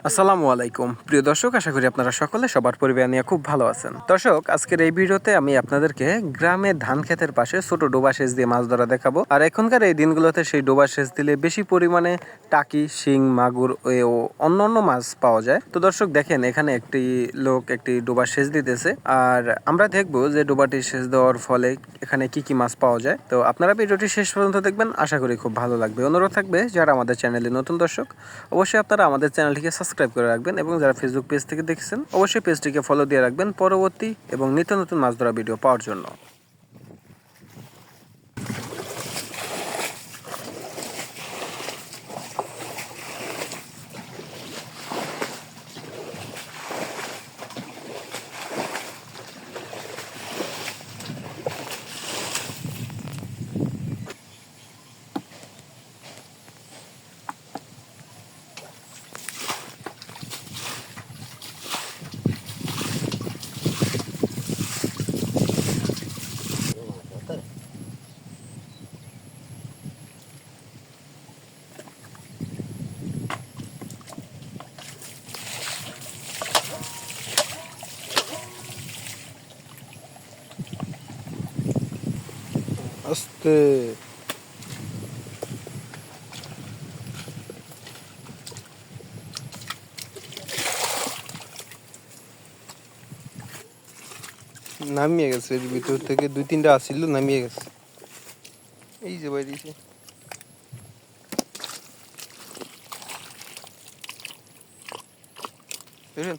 আসসালামু আলাইকুম প্রিয় দর্শক, আশা করি আপনারা সকলে সবার পরিবার নিয়ে খুব ভালো আছেন। দর্শক, আজকের এই ভিডিওতে আমি আপনাদেরকে গ্রামে ধান ক্ষেতের পাশে ছোট ডোবা সেচ দিয়ে মাছ ধরা দেখাবো। আর এখনকার এই দিনগুলোতে সেই ডোবা সেচ দিলে বেশি পরিমাণে টাকি, শিং, মাগুর ও অন্যান্য মাছ পাওয়া যায়। তো দর্শক দেখেন, এখানে একটি লোক একটি ডোবা সেচ দিতেছে, আর আমরা দেখবো যে ডোবাটি সেচ দেওয়ার ফলে এখানে কি কি মাছ পাওয়া যায়। তো আপনারা ভিডিওটি শেষ পর্যন্ত দেখবেন, আশা করি খুব ভালো লাগবে। অনুরোধ থাকবে, যারা আমাদের চ্যানেলে নতুন দর্শক অবশ্যই আপনারা আমাদের চ্যানেলটিকে সাবস্ক্রাইব করে রাখবেন, এবং যারা ফেসবুক পেজ থেকে দেখছেন অবশ্যই পেজটিকে ফলো দিয়ে রাখবেন পরবর্তী এবং নিত্য নতুন মাছ ধরা ভিডিও পাওয়ার জন্য। আস্তে নামিয়ে গেছে, এর ভিতর থেকে দুই তিনটা আসছিল, নামিয়ে গেছে। এই যে বাইরেছে, বুঝলেন?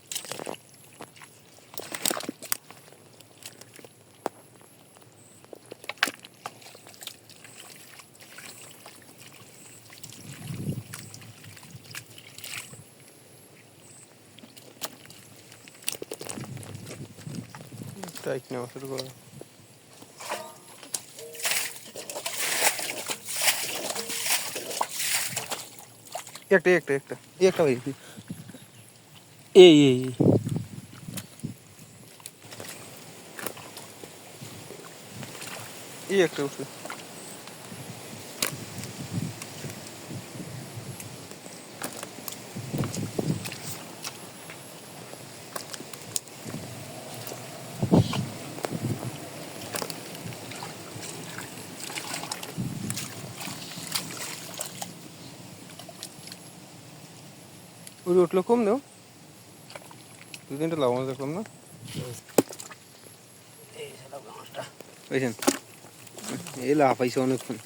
টাইট নেওয়া শুরু করো। একটা একটা একটা একটা ভাই, এই এই এই একটা উঠছে। ওই উঠলো কম দাও, দু তিনটা লাভ কম না বুঝছেন? এই লাভ পাইছে অনেকক্ষণ।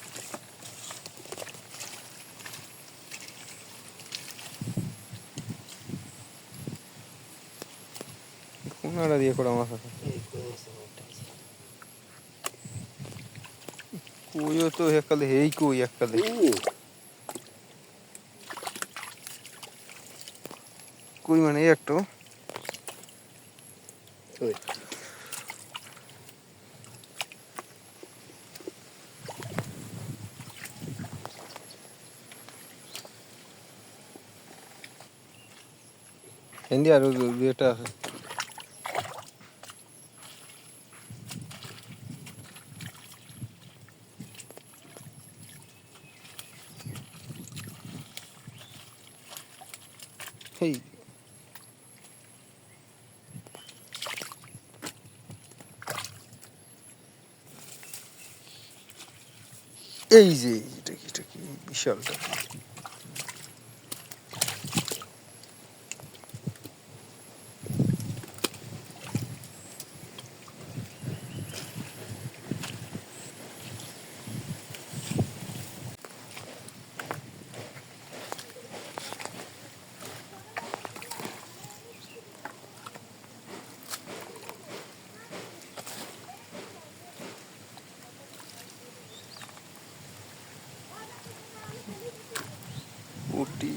কোনাটা দিয়ে করা মাছ আছে, কইও তো এককালে হেই কই এককালে কই মানে এই একটু হিন্দি আরো দুইটা আছে। এই এই যে এটা কি বিশালটা। পুটি